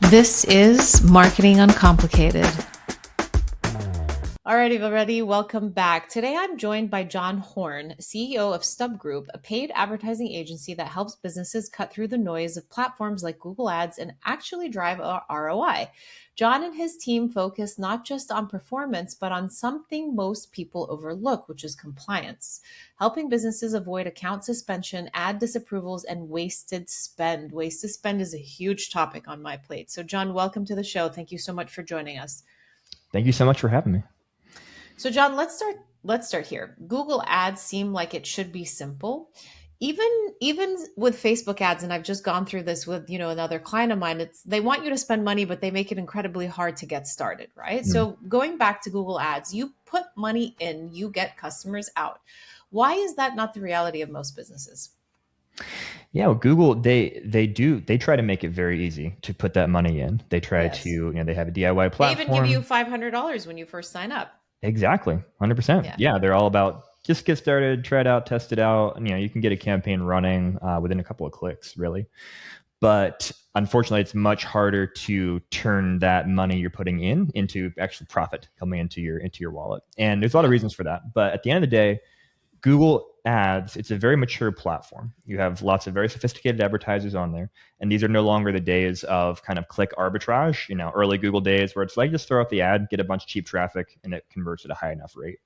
This is Marketing Uncomplicated. All right, everybody, welcome back. Today I'm joined by John Horn, CEO of StubGroup, a paid advertising agency that helps businesses cut through the noise of platforms like Google Ads and actually drive a ROI. John and his team focus not just on performance, but on something most people overlook, which is compliance, helping businesses avoid account suspension, ad disapprovals, and wasted spend. Wasted spend is a huge topic on my plate. So, John, welcome to the show. Thank you so much for joining us. Thank you so much for having me. So, John, let's start here. Google Ads seem like it should be simple. Even with Facebook ads, and I've just gone through this with, another client of mine, they want you to spend money, but they make it incredibly hard to get started, right? So going back to Google Ads, you put money in, you get customers out. Why is that not the reality of most businesses? Yeah, well, Google, they try to make it very easy to put that money in. They try Yes. to, they have a DIY platform. They even give you $500 when you first sign up. Exactly, 100%. Yeah, they're all about just get started, try it out, test it out. And, you can get a campaign running within a couple of clicks, really. But unfortunately, it's much harder to turn that money you're putting in into actual profit coming into your wallet. And there's a lot of reasons for that. But at the end of the day, Google Ads, it's a very mature platform. You have lots of very sophisticated advertisers on there. And these are no longer the days of kind of click arbitrage, early Google days where it's like just throw out the ad, get a bunch of cheap traffic, and it converts at a high enough rate.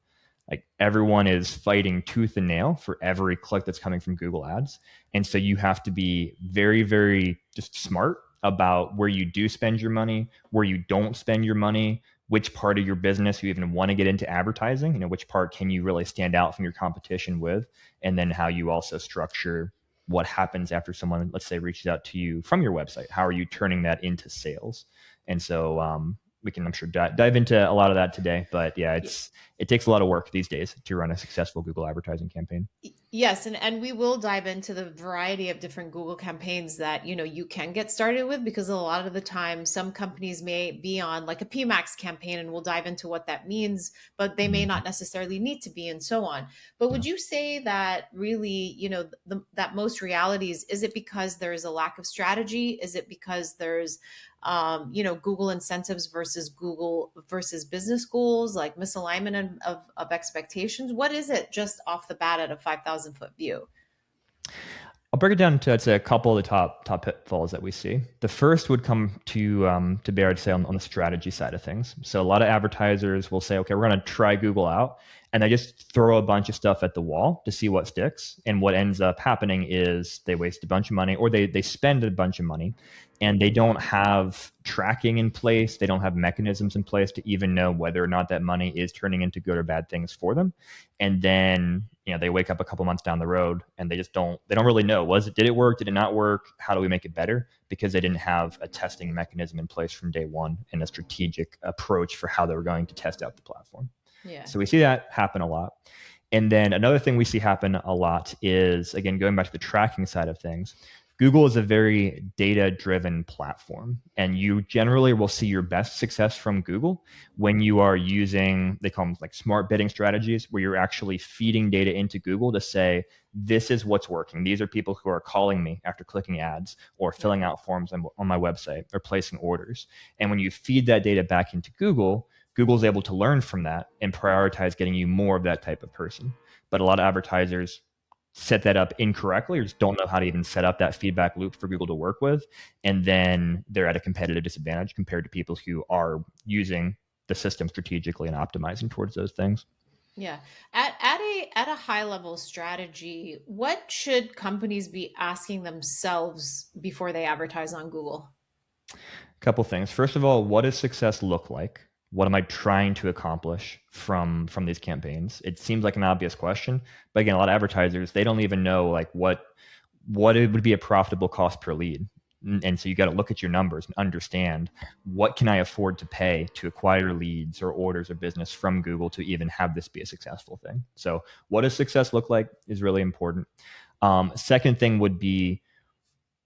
Like everyone is fighting tooth and nail for every click that's coming from Google Ads. And so you have to be very, very just smart about where you do spend your money, where you don't spend your money, which part of your business you even want to get into advertising, which part can you really stand out from your competition with, and then how you also structure what happens after someone, let's say, reaches out to you from your website. How are you turning that into sales? And so we can, I'm sure, dive into a lot of that today. But yeah, it takes a lot of work these days to run a successful Google advertising campaign. Yes, and we will dive into the variety of different Google campaigns that you can get started with, because a lot of the time some companies may be on like a PMAX campaign, and we'll dive into what that means, but they may not necessarily need to be, and so on. But would you say that really, that most realities, is it because there is a lack of strategy? Is it because there's Google incentives versus Google versus business goals, like misalignment of expectations? What is it just off the bat at a 5,000 foot view? I'll break it down to a couple of the top pitfalls that we see. The first would come to bear, I'd say, on the strategy side of things. So a lot of advertisers will say, okay, we're going to try Google out, and they just throw a bunch of stuff at the wall to see what sticks. And what ends up happening is they waste a bunch of money, or they spend a bunch of money, and they don't have tracking in place. They don't have mechanisms in place to even know whether or not that money is turning into good or bad things for them. And then they wake up a couple months down the road and they don't really know, did it work? Did it not work? How do we make it better? Because they didn't have a testing mechanism in place from day one and a strategic approach for how they were going to test out the platform. Yeah. So we see that happen a lot. And then another thing we see happen a lot is, again, going back to the tracking side of things, Google is a very data-driven platform, and you generally will see your best success from Google when you are using, they call them like smart bidding strategies, where you're actually feeding data into Google to say, this is what's working. These are people who are calling me after clicking ads or filling out forms on my website or placing orders. And when you feed that data back into Google, Google's able to learn from that and prioritize getting you more of that type of person. But a lot of advertisers set that up incorrectly or just don't know how to even set up that feedback loop for Google to work with. And then they're at a competitive disadvantage compared to people who are using the system strategically and optimizing towards those things. Yeah. At a high level strategy, what should companies be asking themselves before they advertise on Google? A couple things. First of all, what does success look like? What am I trying to accomplish from these campaigns? It seems like an obvious question, but again, a lot of advertisers, they don't even know like what it would be a profitable cost per lead. And so you got to look at your numbers and understand, what can I afford to pay to acquire leads or orders or business from Google to even have this be a successful thing? So what does success look like is really important. Second thing would be,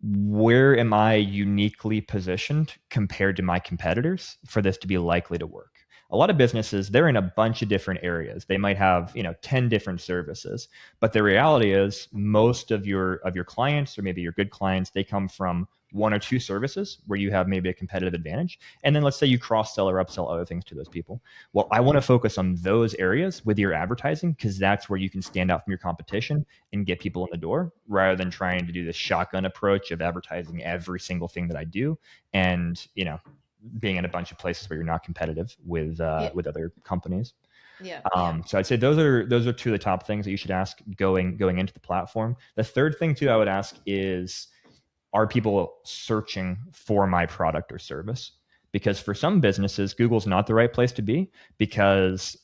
where am I uniquely positioned compared to my competitors for this to be likely to work? A lot of businesses, they're in a bunch of different areas. They might have, 10 different services, but the reality is most of your clients, or maybe your good clients, they come from one or two services where you have maybe a competitive advantage. And then let's say you cross sell or upsell other things to those people. Well, I want to focus on those areas with your advertising because that's where you can stand out from your competition and get people in the door rather than trying to do this shotgun approach of advertising every single thing that I do and, being in a bunch of places where you're not competitive Yeah. with other companies. Yeah. Yeah. So I'd say those are two of the top things that you should ask going into the platform. The third thing too I would ask is, are people searching for my product or service? Because for some businesses, Google's not the right place to be because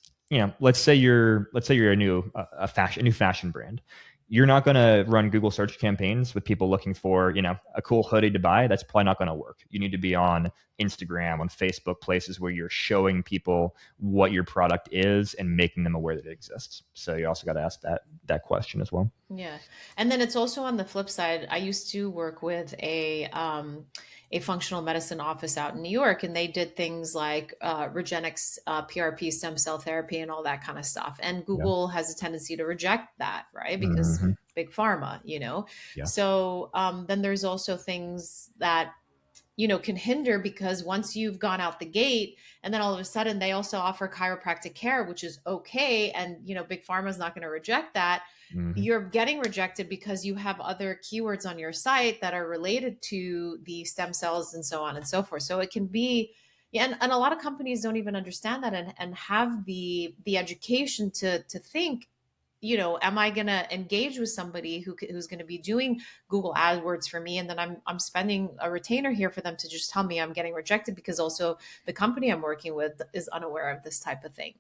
let's say you're a new fashion brand. You're not going to run Google search campaigns with people looking for a cool hoodie to buy. That's probably not going to work. You need to be on Instagram, on Facebook, places where you're showing people what your product is and making them aware that it exists. So you also got to ask that question as well. Yeah. And then it's also on the flip side. I used to work with a functional medicine office out in New York, and they did things like Regenix, PRP, stem cell therapy, and all that kind of stuff. And Yeah. Google has a tendency to reject that, right? Because Hmm. big pharma. Yes. So then there's also things that can hinder because once you've gone out the gate and then all of a sudden they also offer chiropractic care, which is okay, and big pharma is not going to reject that. Hmm. You're getting rejected because you have other keywords on your site that are related to the stem cells and so on and so forth. So it can be, yeah, and a lot of companies don't even understand that and have the education to think, am I going to engage with somebody who's going to be doing Google AdWords for me, and then I'm spending a retainer here for them to just tell me I'm getting rejected because also the company I'm working with is unaware of this type of thing.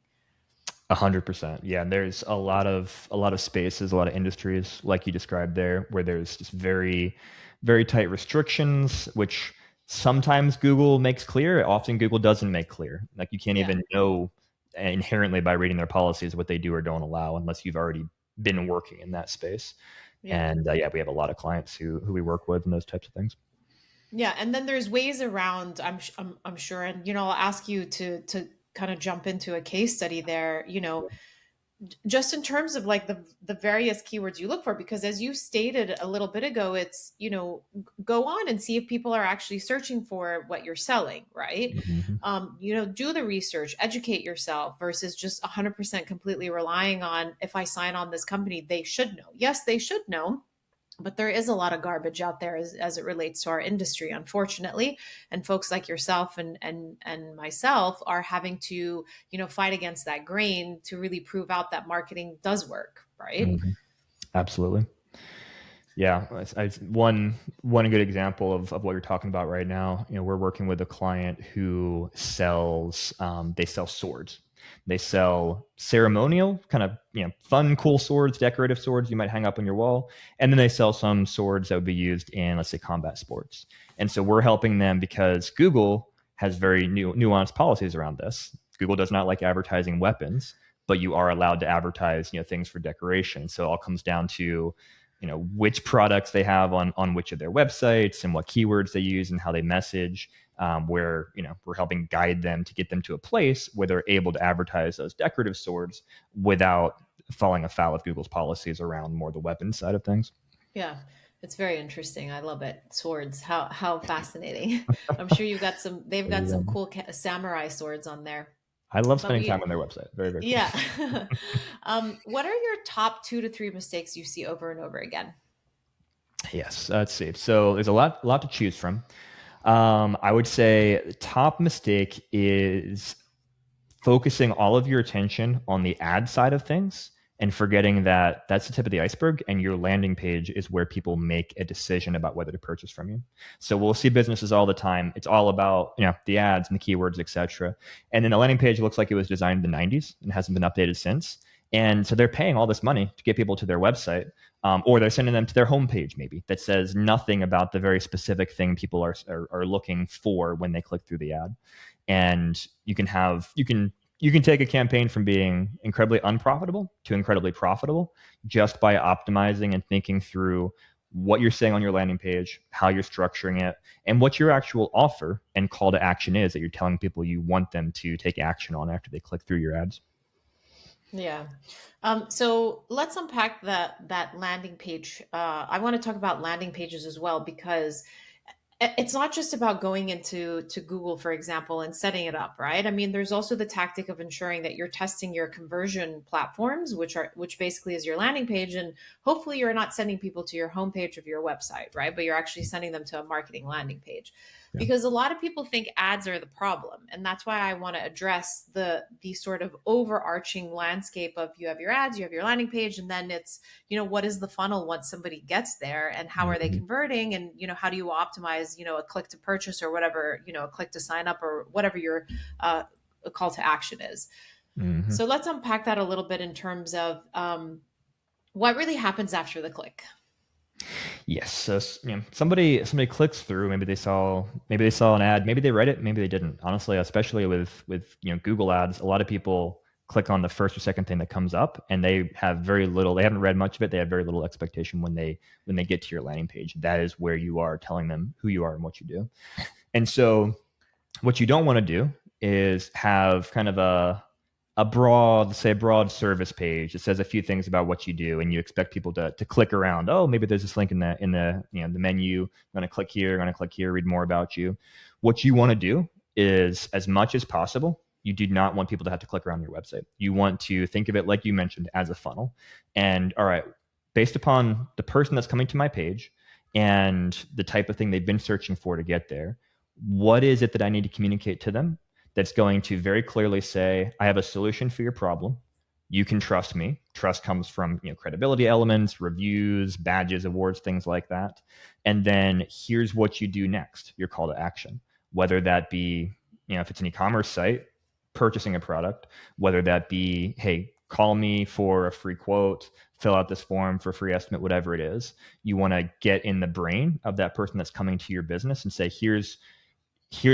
100%. Yeah, and there's a lot of spaces, a lot of industries like you described there, where there's just very, very tight restrictions, which sometimes Google makes clear. Often Google doesn't make clear. Like you can't Yeah. even know inherently by reading their policies what they do or don't allow unless you've already been working in that space. Yeah. And yeah, we have a lot of clients who we work with and those types of things. Yeah, and then there's ways around. I'm sure, and I'll ask you to kind of jump into a case study there. Just in terms of like the various keywords you look for, because as you stated a little bit ago, it's go on and see if people are actually searching for what you're selling, right? Hmm. Do the research, educate yourself versus just 100% completely relying on, if I sign on this company they should know. Yes, they should know, but there is a lot of garbage out there as it relates to our industry, unfortunately, and folks like yourself and myself are having to fight against that grain to really prove out that marketing does work, right? Hmm. Absolutely. Yeah, one good example of what you're talking about right now. We're working with a client who sells they sell swords. They sell ceremonial kind of fun, cool swords, decorative swords you might hang up on your wall, and then they sell some swords that would be used in, let's say, combat sports. And so we're helping them because Google has very nuanced policies around this. Google does not like advertising weapons, but you are allowed to advertise things for decoration. So it all comes down to which products they have on which of their websites and what keywords they use and how they message. Where we're helping guide them to get them to a place where they're able to advertise those decorative swords without falling afoul of Google's policies around more the weapons side of things. Yeah, it's very interesting. I love it. Swords, how fascinating. I'm sure they've There got you some go. cool samurai swords on there. I love But spending time we on their website. Very, very cool. Yeah. What are your top 2 to 3 mistakes you see over and over again? Yes, let's see. So there's a lot to choose from. I would say the top mistake is focusing all of your attention on the ad side of things and forgetting that that's the tip of the iceberg and your landing page is where people make a decision about whether to purchase from you. So we'll see businesses all the time. It's all about the ads and the keywords, etc. And then the landing page looks like it was designed in the 90s and hasn't been updated since. And so they're paying all this money to get people to their website, or they're sending them to their homepage maybe that says nothing about the very specific thing people are looking for when they click through the ad. And you can take a campaign from being incredibly unprofitable to incredibly profitable just by optimizing and thinking through what you're saying on your landing page, how you're structuring it, and what your actual offer and call to action is that you're telling people you want them to take action on after they click through your ads. Yeah. So let's unpack that landing page. I want to talk about landing pages as well because it's not just about going into Google, for example, and setting it up, right? I mean, there's also the tactic of ensuring that you're testing your conversion platforms, which basically is your landing page, and hopefully you're not sending people to your homepage of your website, right? But you're actually sending them to a marketing landing page. Yeah. Because a lot of people think ads are the problem, and that's why I want to address the sort of overarching landscape of you have your ads, you have your landing page, and then it's, what is the funnel once somebody gets there, and how are they Mhm. converting, and how do you optimize, a click to purchase or whatever, a click to sign up or whatever your uh, call to action is. Mhm. So let's unpack that a little bit in terms of what really happens after the click. Yes. So somebody clicks through. Maybe they saw an ad. Maybe they read it. Maybe they didn't. Honestly, especially with Google ads, a lot of people click on the first or second thing that comes up, and they have very little. They haven't read much of it. They have very little expectation when they get to your landing page. That is where you are telling them who you are and what you do. And so what you don't want to do is have kind of a broad service page that says a few things about what you do, and you expect people to click around. Oh, maybe there's this link in the menu. I'm going to click here. I'm going to click here. Read more about you. What you want to do is, as much as possible, you do not want people to have to click around your website. You want to think of it, like you mentioned, as a funnel. And all right, based upon the person that's coming to my page and the type of thing they've been searching for to get there, what is it that I need to communicate to them that's going to very clearly say, I have a solution for your problem. You can trust me. Trust comes from credibility elements, reviews, badges, awards, things like that. And then here's what you do next, your call to action. Whether that be, if it's an e-commerce site, purchasing a product, whether that be, hey, call me for a free quote, fill out this form for a free estimate, whatever it is. You want to get in the brain of that person that's coming to your business and say, here's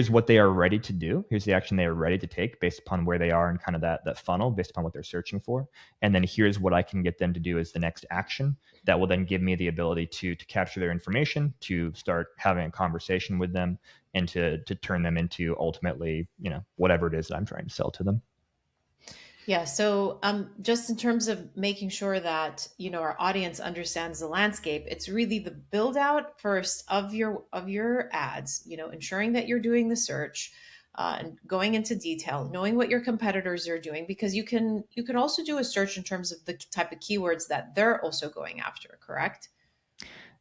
what they are ready to do. Here's the action they are ready to take based upon where they are in kind of that funnel, based upon what they're searching for. And then here's what I can get them to do as the next action that will then give me the ability to capture their information, to start having a conversation with them, and to turn them into ultimately, whatever it is that I'm trying to sell to them. Yeah. So, just in terms of making sure that our audience understands the landscape, it's really the build out first of your ads. Ensuring that you're doing the search, and going into detail, knowing what your competitors are doing, because you can also do a search in terms of the type of keywords that they're also going after. Correct?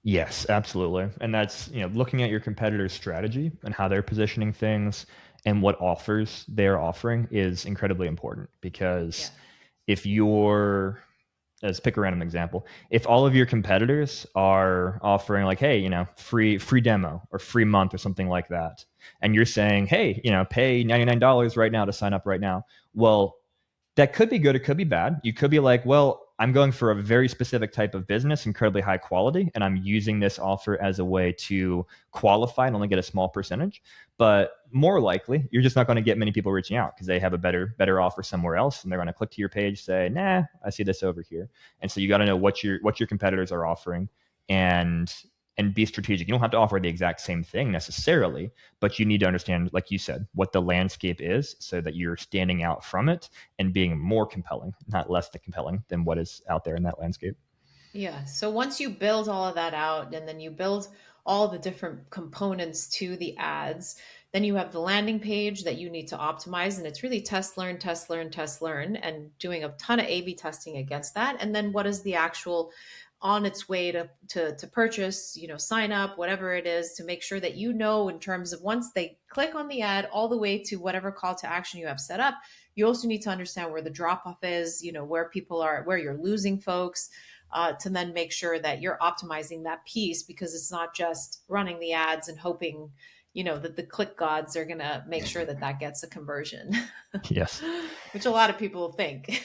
Yes, absolutely. And that's, looking at your competitor's strategy and how they're positioning things and what offers they're offering is incredibly important, because Yeah. if you're, let's pick a random example. If all of your competitors are offering, like, hey, free demo or free month or something like that, and you're saying, hey, pay $99 right now to sign up right now. Well, that could be good. It could be bad. You could be like, well, I'm going for a very specific type of business, incredibly high quality, and I'm using this offer as a way to qualify and only get a small percentage. But more likely, you're just not going to get many people reaching out because they have a better offer somewhere else, and they're going to click to your page, say, nah, I see this over here. And so you got to know what your competitors are offering, and be strategic. You don't have to offer the exact same thing necessarily, but you need to understand, like you said, what the landscape is so that you're standing out from it and being more compelling, not less than compelling than what is out there in that landscape. Yeah. So once you build all of that out, and then you build all the different components to the ads, then you have the landing page that you need to optimize. And it's really test, learn, test, learn, test, learn, and doing a ton of A B testing against that. And then what is the actual on its way to purchase, sign up, whatever it is, to make sure that in terms of once they click on the ad all the way to whatever call to action you have set up. You also need to understand where the drop off is, where people are, where you're losing folks, to then make sure that you're optimizing that piece, because it's not just running the ads and hoping, that the click gods are going to make sure that that gets a conversion, Yes. which a lot of people think.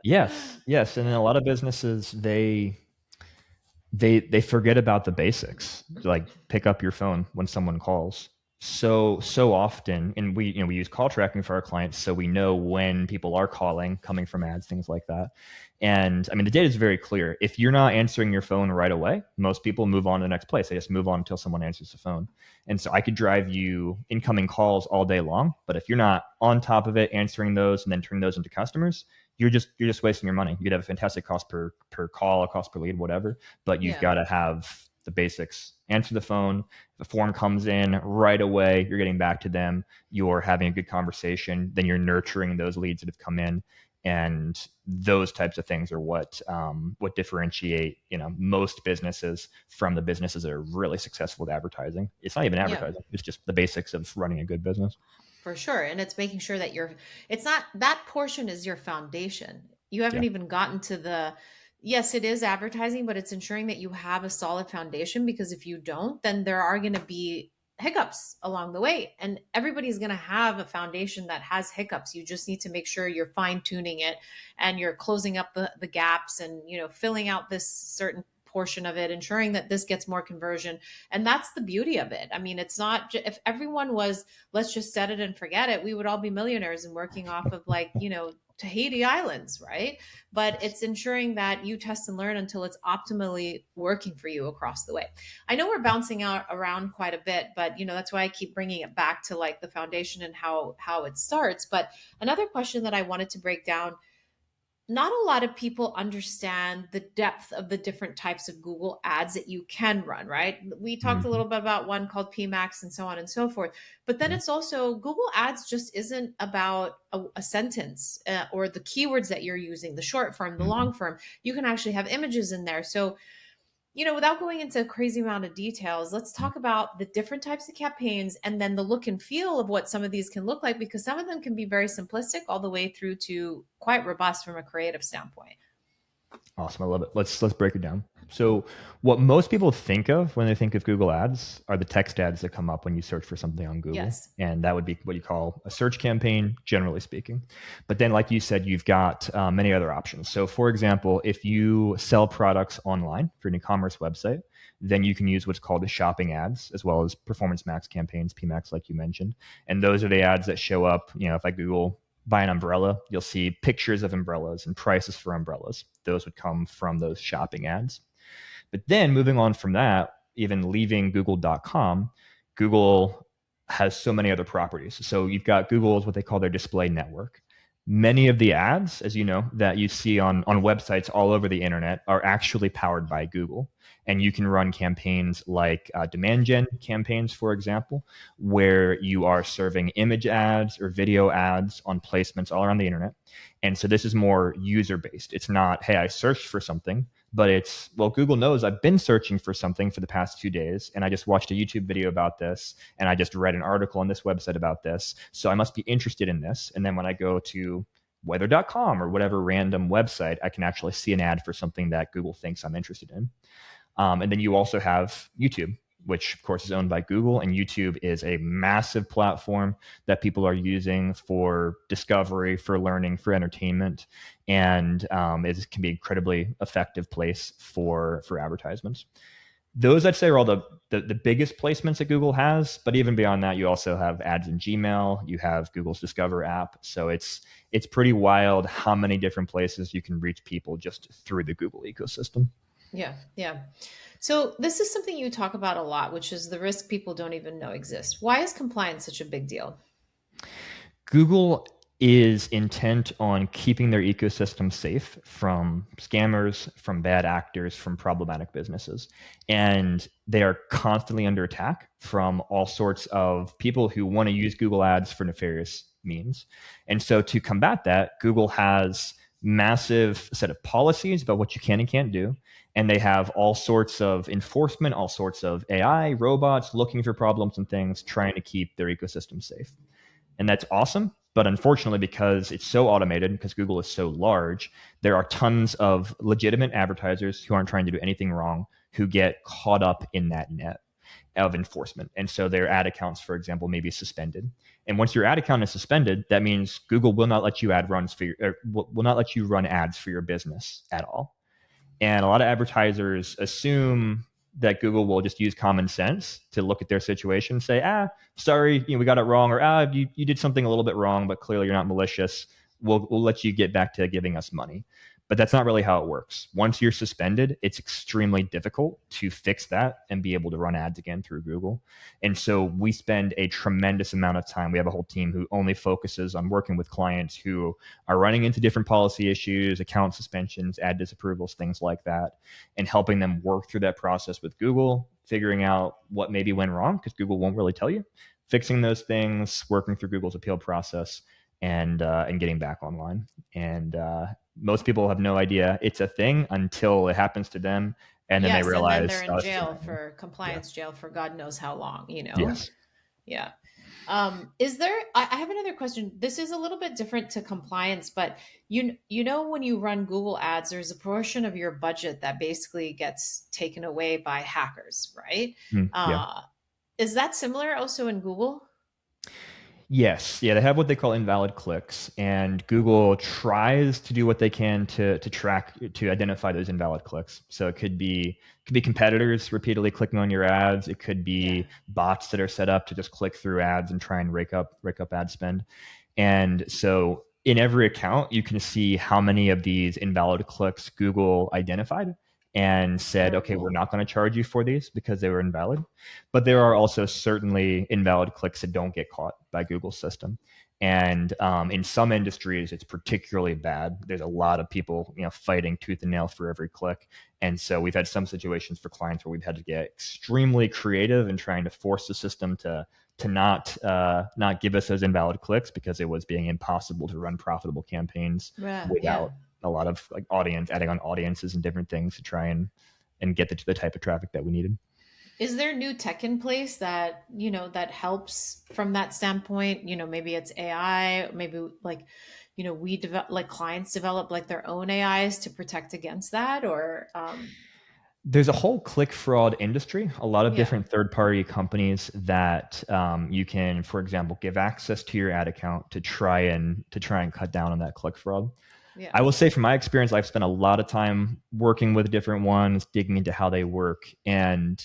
Yes. Yes. And in a lot of businesses, they forget about the basics, like pick up your phone when someone calls. So often, and we use call tracking for our clients, so we know when people are calling, coming from ads, things like that. And I mean, the data is very clear. If you're not answering your phone right away, most people move on to the next place. They just move on until someone answers the phone. And so I could drive you incoming calls all day long, but if you're not on top of it, answering those and then turning those into customers, you're just wasting your money. You could have a fantastic cost per call, a cost per lead, whatever, but you've Yeah. got to have the basics. Answer the phone. If a form comes in right away, you're getting back to them. You're having a good conversation. Then you're nurturing those leads that have come in, and those types of things are what differentiate most businesses from the businesses that are really successful with advertising. It's not even Yeah. advertising; it's just the basics of running a good business. For sure. And it's making sure that it's not that portion is your foundation. You haven't Yeah. even gotten to yes, it is advertising, but it's ensuring that you have a solid foundation, because if you don't, then there are going to be hiccups along the way. And everybody's going to have a foundation that has hiccups. You just need to make sure you're fine tuning it and you're closing up the gaps, and, filling out this certain portion of it, ensuring that this gets more conversion. And that's the beauty of it. I mean, it's not, if everyone was, let's just set it and forget it, we would all be millionaires and working off of Tahiti Islands, right? But it's ensuring that you test and learn until it's optimally working for you across the way. I know we're bouncing out around quite a bit, but that's why I keep bringing it back to like the foundation and how it starts. But another question that I wanted to break down, not a lot of people understand the depth of the different types of Google ads that you can run, right? We talked a Mm-hmm. little bit about one called PMAX and so on and so forth. But then Yeah. it's also Google ads just isn't about a sentence or the keywords that you're using, the short form, the Mm-hmm. long form. You can actually have images in there. So without going into a crazy amount of details, let's talk about the different types of campaigns and then the look and feel of what some of these can look like, because some of them can be very simplistic all the way through to quite robust from a creative standpoint. Awesome. I love it. Let's break it down. So what most people think of when they think of Google ads are the text ads that come up when you search for something on Google. Yes. And that would be what you call a search campaign, generally speaking. But then, like you said, you've got many other options. So for example, if you sell products online for an e-commerce website, then you can use what's called the shopping ads, as well as performance max campaigns, PMAX, like you mentioned. And those are the ads that show up, if I Google buy an umbrella, you'll see pictures of umbrellas and prices for umbrellas. Those would come from those shopping ads. But then moving on from that, even leaving google.com, Google has so many other properties. So you've got Google's what they call their display network. Many of the ads, as you know, that you see on websites all over the internet are actually powered by Google. And you can run campaigns like demand gen campaigns, for example, where you are serving image ads or video ads on placements all around the internet. And so this is more user based. It's not, hey, I searched for something, but it's, well, Google knows I've been searching for something for the past 2 days, and I just watched a YouTube video about this, and I just read an article on this website about this. So I must be interested in this. And then when I go to weather.com or whatever random website, I can actually see an ad for something that Google thinks I'm interested in. And then you also have YouTube, which of course is owned by Google. And YouTube is a massive platform that people are using for discovery, for learning, for entertainment. And it can be an incredibly effective place for advertisements. Those I'd say are all the biggest placements that Google has. But even beyond that, you also have ads in Gmail. You have Google's Discover app. So it's pretty wild how many different places you can reach people just through the Google ecosystem. Yeah. Yeah. So this is something you talk about a lot, which is the risk people don't even know exists. Why is compliance such a big deal? Google is intent on keeping their ecosystem safe from scammers, from bad actors, from problematic businesses. And they are constantly under attack from all sorts of people who want to use Google ads for nefarious means. And so to combat that, Google has massive set of policies about what you can and can't do. And they have all sorts of enforcement, all sorts of AI, robots looking for problems and things, trying to keep their ecosystem safe. And that's awesome. But unfortunately, because it's so automated, because Google is so large, there are tons of legitimate advertisers who aren't trying to do anything wrong who get caught up in that net of enforcement. And so their ad accounts, for example, may be suspended. And once your ad account is suspended, that means Google will not let you will not let you run ads for your business at all. And a lot of advertisers assume that Google will just use common sense to look at their situation and say, sorry, we got it wrong, or you did something a little bit wrong, but clearly you're not malicious. We'll let you get back to giving us money. But that's not really how it works. Once you're suspended, it's extremely difficult to fix that and be able to run ads again through Google. And so we spend a tremendous amount of time. We have a whole team who only focuses on working with clients who are running into different policy issues, account suspensions, ad disapprovals, things like that, and helping them work through that process with Google, figuring out what maybe went wrong because Google won't really tell you, fixing those things, working through Google's appeal process, and getting back online. And most people have no idea it's a thing until it happens to them, and then they Yes, and then they're realize, in oh, this is a jail nightmare. for Yeah. compliance jail for God knows how long, you know? Yes. Yeah. Is there, I have another question. This is a little bit different to compliance, but you know, when you run Google ads, there's a portion of your budget that basically gets taken away by hackers, right? Yeah. Uh, is that similar also in Google? Yes, yeah, they have what they call invalid clicks, and Google tries to do what they can to track to identify those invalid clicks. So it could be competitors repeatedly clicking on your ads. It could Yeah. be bots that are set up to just click through ads and try and rake up ad spend. And so in every account, you can see how many of these invalid clicks Google identified and That's said, okay, we're terrible. not going to charge you for these because they were invalid. But there are also certainly invalid clicks that don't get caught by Google's system. And in some industries, it's particularly bad. There's a lot of people, fighting tooth and nail for every click. And so we've had some situations for clients where we've had to get extremely creative in trying to force the system to not give us those invalid clicks because it was being impossible to run profitable campaigns Yeah. Yeah. without a lot of like audience adding on audiences and different things to try and get the type of traffic that we needed. Is there new tech in place that, that helps from that standpoint? Maybe it's AI, maybe like, we develop, like clients develop like their own AIs to protect against that, or There's a whole click fraud industry, a lot of yeah, different third party companies that you can, for example, give access to your ad account to try and cut down on that click fraud. yeah, I will say from my experience, I've spent a lot of time working with different ones, digging into how they work. And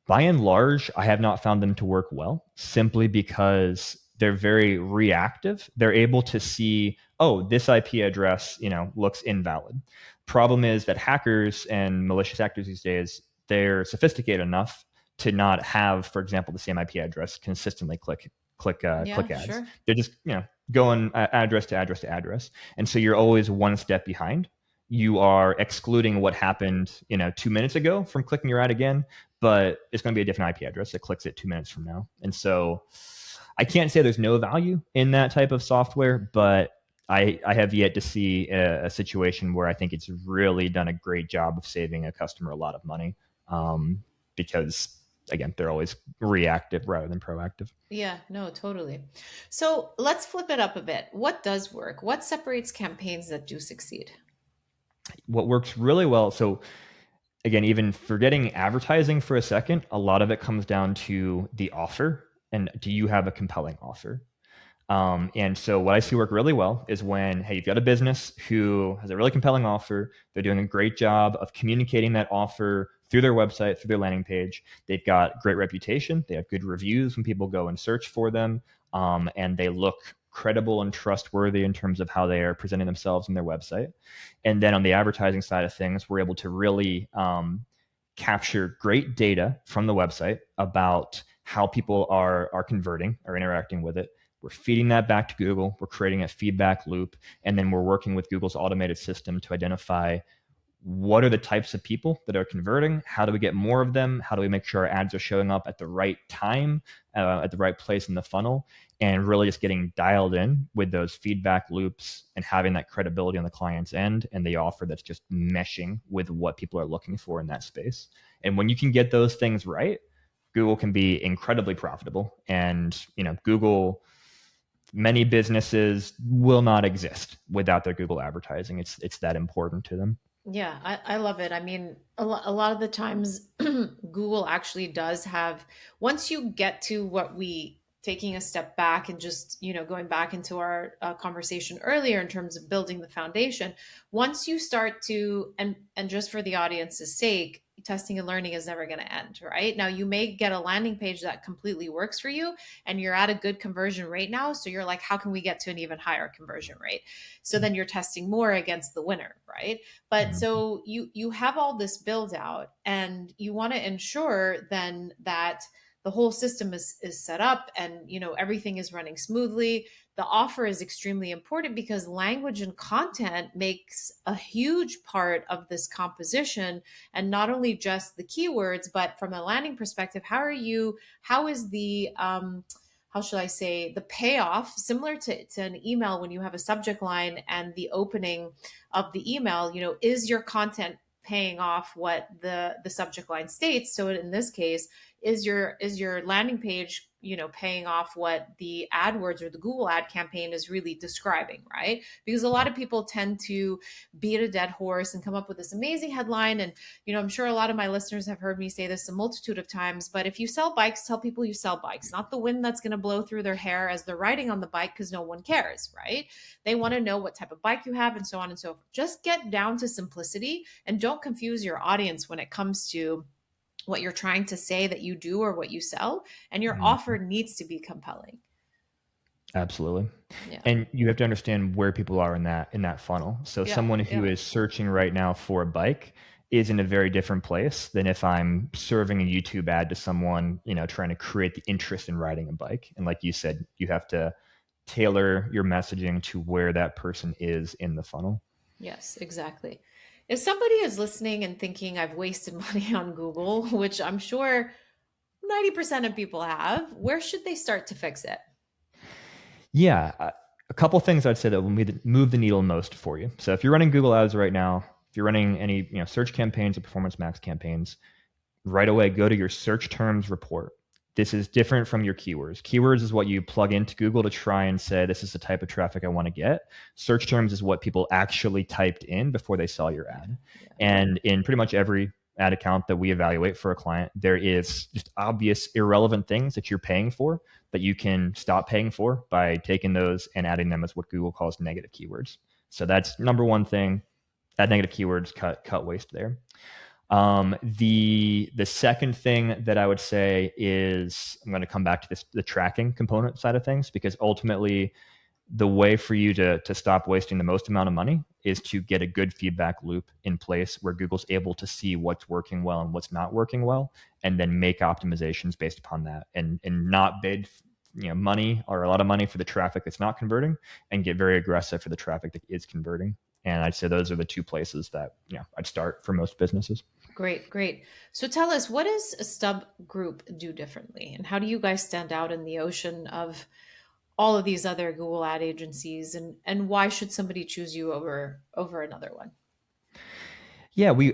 by and large, I have not found them to work well simply because they're very reactive. They're able to see, oh, this IP address, looks invalid. Problem is that hackers and malicious actors these days, they're sophisticated enough to not have, for example, the same IP address consistently click yeah, ads. sure, They're just, going address to address to address. And so you're always one step behind. You are excluding what happened, 2 minutes ago from clicking your ad again, but it's going to be a different IP address that clicks it 2 minutes from now. And so I can't say there's no value in that type of software, but I have yet to see a situation where I think it's really done a great job of saving a customer a lot of money, because, again, they're always reactive rather than proactive. yeah, no, totally. So let's flip it up a bit. What does work? What separates campaigns that do succeed? What works really well, so again, even forgetting advertising for a second, a lot of it comes down to the offer and do you have a compelling offer? And so what I see work really well is when, hey, you've got a business who has a really compelling offer. They're doing a great job of communicating that offer through their website, through their landing page. They've got great reputation. They have good reviews when people go and search for them. And they look credible and trustworthy in terms of how they are presenting themselves on their website. And then on the advertising side of things, we're able to really capture great data from the website about how people are converting or interacting with it. We're feeding that back to Google. We're creating a feedback loop. And then we're working with Google's automated system to identify what are the types of people that are converting? How do we get more of them? How do we make sure our ads are showing up at the right time, at the right place in the funnel? And really just getting dialed in with those feedback loops and having that credibility on the client's end and the offer that's just meshing with what people are looking for in that space. And when you can get those things right, Google can be incredibly profitable. And, Google, many businesses will not exist without their Google advertising. It's that important to them. Yeah, I love it. I mean, a lot of the times Google actually does have, once you get to what we, taking a step back and just, going back into our conversation earlier in terms of building the foundation, once you start to, and just for the audience's sake, testing and learning is never going to end, right? Now you may get a landing page that completely works for you and you're at a good conversion rate now, so you're like, how can we get to an even higher conversion rate? So then you're testing more against the winner, right? But Mhm. so you have all this build out and you want to ensure then that the whole system is set up and everything is running smoothly. The offer is extremely important because language and content makes a huge part of this composition, and not only just the keywords, but from a landing perspective, how is the how should I say, the payoff, similar to an email when you have a subject line and the opening of the email, is your content paying off what the subject line states? So in this case, is your landing page paying off what the AdWords or the Google ad campaign is really describing, right? Because a lot of people tend to beat a dead horse and come up with this amazing headline. And I'm sure a lot of my listeners have heard me say this a multitude of times, but if you sell bikes, tell people you sell bikes, not the wind that's going to blow through their hair as they're riding on the bike, because no one cares, right? They want to know what type of bike you have and so on and so forth. Just get down to simplicity and don't confuse your audience when it comes to what you're trying to say that you do or what you sell. And your offer Mhm. needs to be compelling. Absolutely. Yeah. And you have to understand where people are in that funnel. So Yeah. someone who Yeah. is searching right now for a bike is in a very different place than if I'm serving a YouTube ad to someone, trying to create the interest in riding a bike. And like you said, you have to tailor your messaging to where that person is in the funnel. Yes, exactly. If somebody is listening and thinking I've wasted money on Google, which I'm sure 90% of people have, where should they start to fix it? Yeah, a couple things I'd say that will move the needle most for you. So if you're running Google Ads right now, if you're running any search campaigns or performance max campaigns, right away go to your search terms report. This is different from your keywords. Keywords is what you plug into Google to try and say, this is the type of traffic I want to get. Search terms is what people actually typed in before they saw your Yeah. ad. Yeah. And in pretty much every ad account that we evaluate for a client, there is just obvious irrelevant things that you're paying for that you can stop paying for by taking those and adding them as what Google calls negative keywords. So that's number one thing. Add negative keywords, cut waste there. The second thing that I would say is I'm going to come back to the tracking component side of things, because ultimately the way for you to stop wasting the most amount of money is to get a good feedback loop in place where Google's able to see what's working well and what's not working well, and then make optimizations based upon that, and not bid money or a lot of money for the traffic that's not converting, and get very aggressive for the traffic that is converting. And I'd say those are the two places that I'd start for most businesses. Great, great. So tell us, what does a Stub Group do differently? And how do you guys stand out in the ocean of all of these other Google ad agencies? And why should somebody choose you over another one? Yeah, we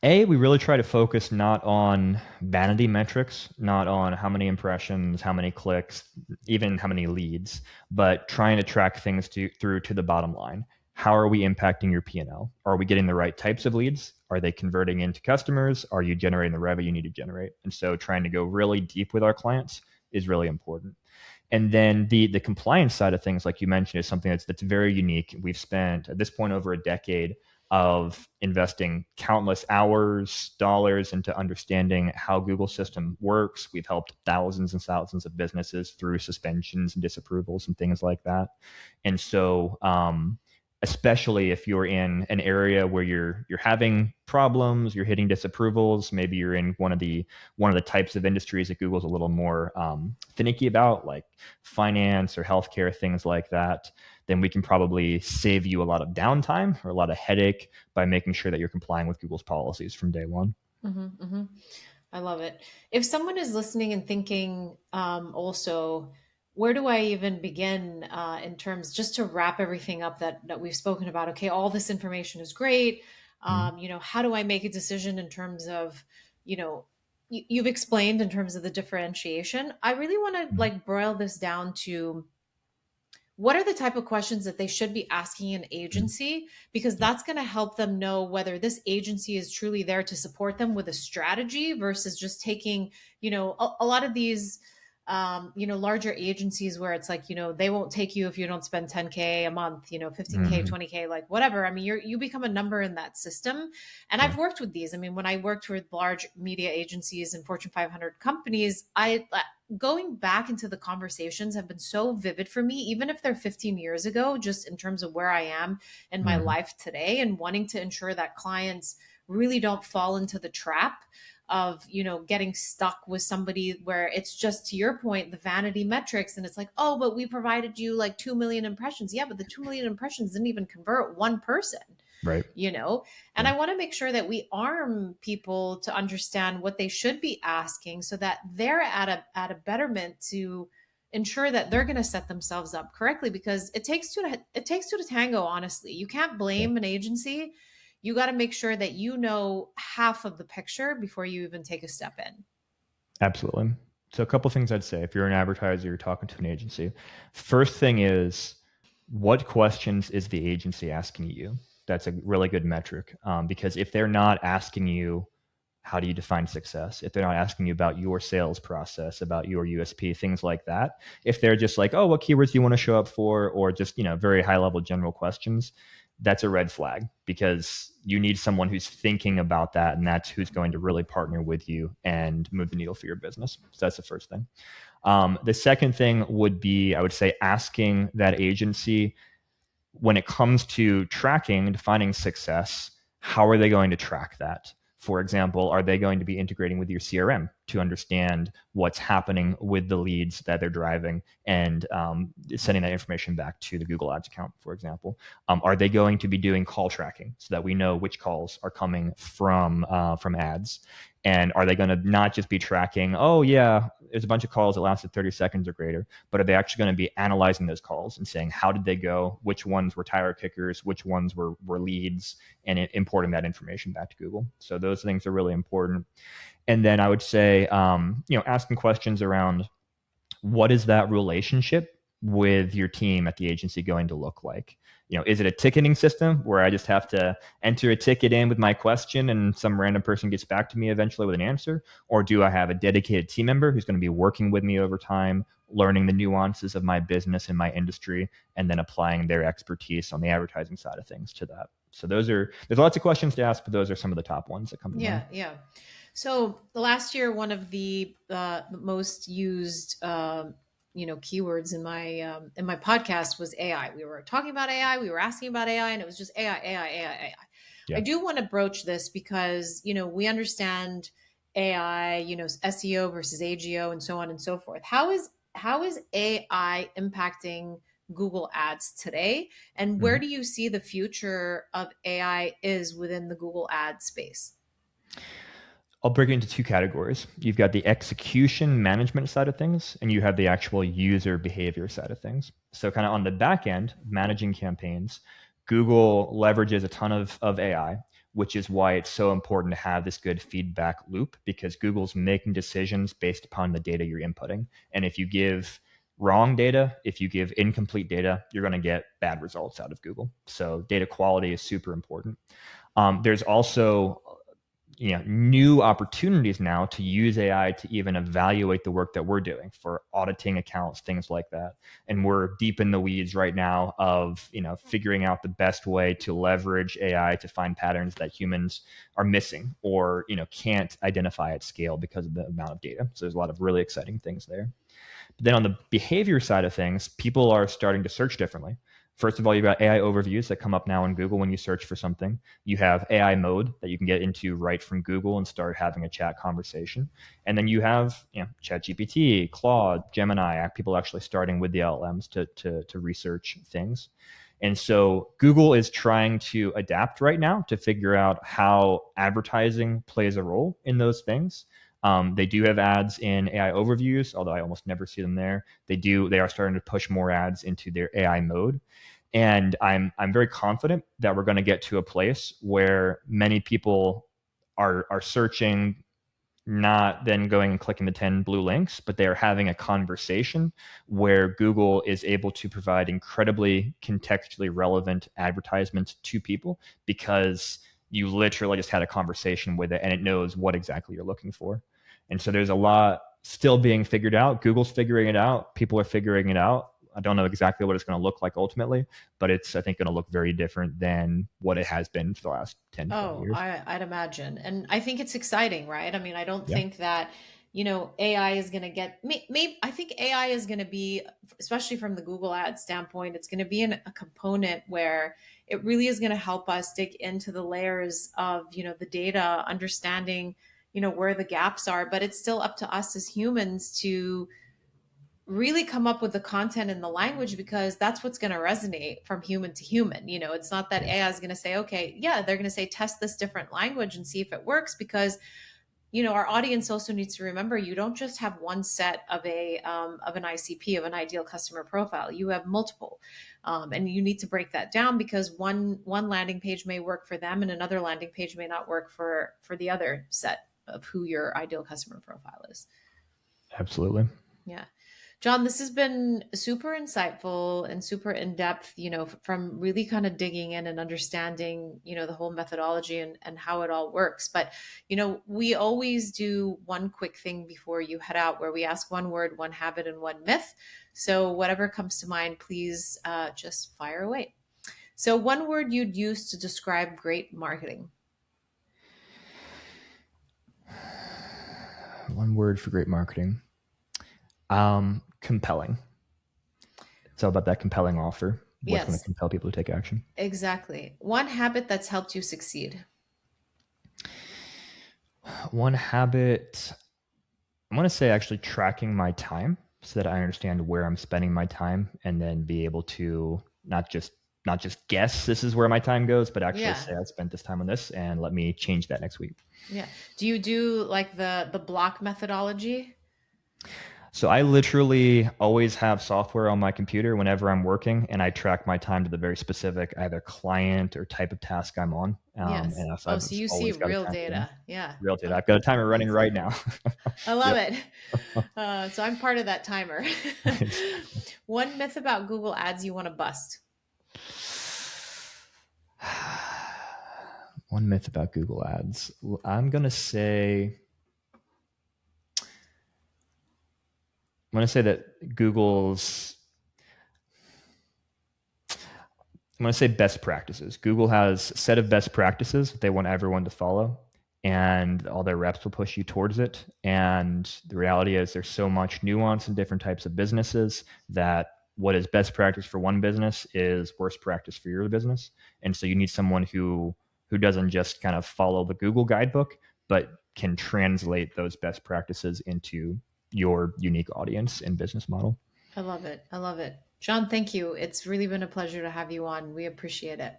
really try to focus not on vanity metrics, not on how many impressions, how many clicks, even how many leads, but trying to track things through to the bottom line. How are we impacting your P&L? Are we getting the right types of leads? Are they converting into customers? Are you generating the revenue you need to generate? And so trying to go really deep with our clients is really important. And then the compliance side of things, like you mentioned, is something that's very unique. We've spent at this point over a decade of investing countless hours, dollars into understanding how Google system works. We've helped thousands and thousands of businesses through suspensions and disapprovals and things like that. And so, especially if you're in an area where you're having problems, you're hitting disapprovals, maybe you're in one of the types of industries that Google's a little more finicky about, like finance or healthcare, things like that, then we can probably save you a lot of downtime or a lot of headache by making sure that you're complying with Google's policies from day one. Hmm. Hmm. I love it. If someone is listening and thinking, also, where do I even begin in terms, just to wrap everything up that we've spoken about? Okay, all this information is great. Mhm. How do I make a decision in terms of, you know, you've explained in terms of the differentiation. I really want to Mhm. like boil this down to what are the type of questions that they should be asking an Mhm. agency, because Yeah. that's going to help them know whether this agency is truly there to support them with a strategy versus just taking a lot of these larger agencies where it's like, they won't take you if you don't spend 10K a month, 15K, Mhm. 20K, like whatever. I mean, you become a number in that system. And Yeah. I've worked with these. I mean, when I worked with large media agencies and Fortune 500 companies, I going back into the conversations have been so vivid for me, even if they're 15 years ago, just in terms of where I am in my Mhm. life today and wanting to ensure that clients really don't fall into the trap of getting stuck with somebody where it's just, to your point, the vanity metrics, and it's like, oh, but we provided you like 2 million impressions. Yeah, but the 2 million impressions didn't even convert one person. Right. you know and Yeah. I want to make sure that we arm people to understand what they should be asking, so that they're at a betterment to ensure that they're going to set themselves up correctly, because it takes two to tango. Honestly, you can't Yeah. blame an agency. You got to make sure that you know half of the picture before you even take a step in. Absolutely. So a couple things I'd say if you're an advertiser, you're talking to an agency. First thing is, what questions is the agency asking you? That's a really good metric, because if they're not asking you, how do you define success? If they're not asking you about your sales process, about your USP, things like that, if they're just like, oh, what keywords do you want to show up for, or just very high level general questions, that's a red flag, because you need someone who's thinking about that, and that's who's going to really partner with you and move the needle for your business. So that's the first thing. The second thing would be, I would say, asking that agency, when it comes to tracking, defining success, how are they going to track that? For example, are they going to be integrating with your CRM to understand what's happening with the leads that they're driving, and sending that information back to the Google Ads account, for example? Are they going to be doing call tracking so that we know which calls are coming from ads? And are they going to not just be tracking, oh, yeah, there's a bunch of calls that lasted 30 seconds or greater, but are they actually going to be analyzing those calls and saying, how did they go? Which ones were tire kickers? Which ones were leads? And importing that information back to Google. So those things are really important. And then I would say, asking questions around, what is that relationship with your team at the agency going to look like? Is it a ticketing system where I just have to enter a ticket in with my question and some random person gets back to me eventually with an answer? Or do I have a dedicated team member who's going to be working with me over time, learning the nuances of my business and my industry, and then applying their expertise on the advertising side of things to that? So there's lots of questions to ask, but those are some of the top ones that come to mind. Yeah, yeah. So the last year, one of the most used keywords in my podcast was AI. We were talking about AI, we were asking about AI, and it was just AI, AI, AI, AI. I Yeah. do want to broach this because we understand AI, SEO versus AGO, and so on and so forth. How is AI impacting Google Ads today, and where Mhm. do you see the future of AI is within the Google Ad space? I'll break it into two categories. You've got the execution management side of things, and you have the actual user behavior side of things. So, kind of on the back end, managing campaigns, Google leverages a ton of AI, which is why it's so important to have this good feedback loop, because Google's making decisions based upon the data you're inputting. And if you give wrong data, if you give incomplete data, you're going to get bad results out of Google. So, data quality is super important. There's also new opportunities now to use AI to even evaluate the work that we're doing for auditing accounts, things like that. And we're deep in the weeds right now of figuring out the best way to leverage AI to find patterns that humans are missing, or can't identify at scale because of the amount of data. So there's a lot of really exciting things there. But then on the behavior side of things, people are starting to search differently. First of all, you've got AI overviews that come up now in Google when you search for something. You have AI mode that you can get into right from Google and start having a chat conversation. And then you have ChatGPT, Claude, Gemini, people actually starting with the LLMs to research things. And so Google is trying to adapt right now to figure out how advertising plays a role in those things. They do have ads in AI overviews, although I almost never see them there. They are starting to push more ads into their AI mode. And I'm very confident that we're going to get to a place where many people are searching, not then going and clicking the 10 blue links, but they're having a conversation where Google is able to provide incredibly contextually relevant advertisements to people, because you literally just had a conversation with it and it knows what exactly you're looking for. And so there's a lot still being figured out. Google's figuring it out. People are figuring it out. I don't know exactly what it's going to look like ultimately, but it's, I think, going to look very different than what it has been for the last 10, 20 Oh, years. I'd imagine. And I think it's exciting, right? I mean, I don't Yeah. think that, AI is going to maybe, I think AI is going to be, especially from the Google ad standpoint, it's going to be a component where it really is going to help us dig into the layers of, the data, understanding, where the gaps are. But it's still up to us as humans to really come up with the content and the language, because that's what's going to resonate from human to human. It's not that Yes. AI is going to say, okay, yeah, they're going to say test this different language and see if it works, because our audience also needs to remember, you don't just have one set of an ICP, of an ideal customer profile. You have multiple, and you need to break that down, because one landing page may work for them and another landing page may not work for the other set of who your ideal customer profile is. Absolutely. Yeah. John, this has been super insightful and super in depth, from really kind of digging in and understanding, the whole methodology and how it all works. But, we always do one quick thing before you head out, where we ask one word, one habit, and one myth. So, whatever comes to mind, please just fire away. So, one word you'd use to describe great marketing. One word for great marketing. Compelling. It's all about that compelling offer. What's going to Yes, compel people to take action? exactly. One habit that's helped you succeed. One habit, I'm going to say actually tracking my time so that I understand where I'm spending my time, and then be able to not just guess this is where my time goes, but actually Yeah. say I spent this time on this and let me change that next week. Yeah. Do you do like the block methodology? So I literally always have software on my computer whenever I'm working, and I track my time to the very specific either client or type of task I'm on. Yes. And so Oh, I've so you see always got a real timer running. data. Yeah. Real data. I've got a timer running right Amazing. now. I love Yep. it. So I'm part of that timer. One myth about Google Ads you want to bust. One myth about Google Ads. I'm gonna say that Google's I'm going to say best practices. Google has a set of best practices that they want everyone to follow, and all their reps will push you towards it. And the reality is, there's so much nuance in different types of businesses that what is best practice for one business is worst practice for your business. And so you need someone who doesn't just kind of follow the Google guidebook, but can translate those best practices into your unique audience and business model. I love it. I love it. John, thank you. It's really been a pleasure to have you on. We appreciate it.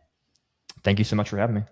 Thank you so much for having me.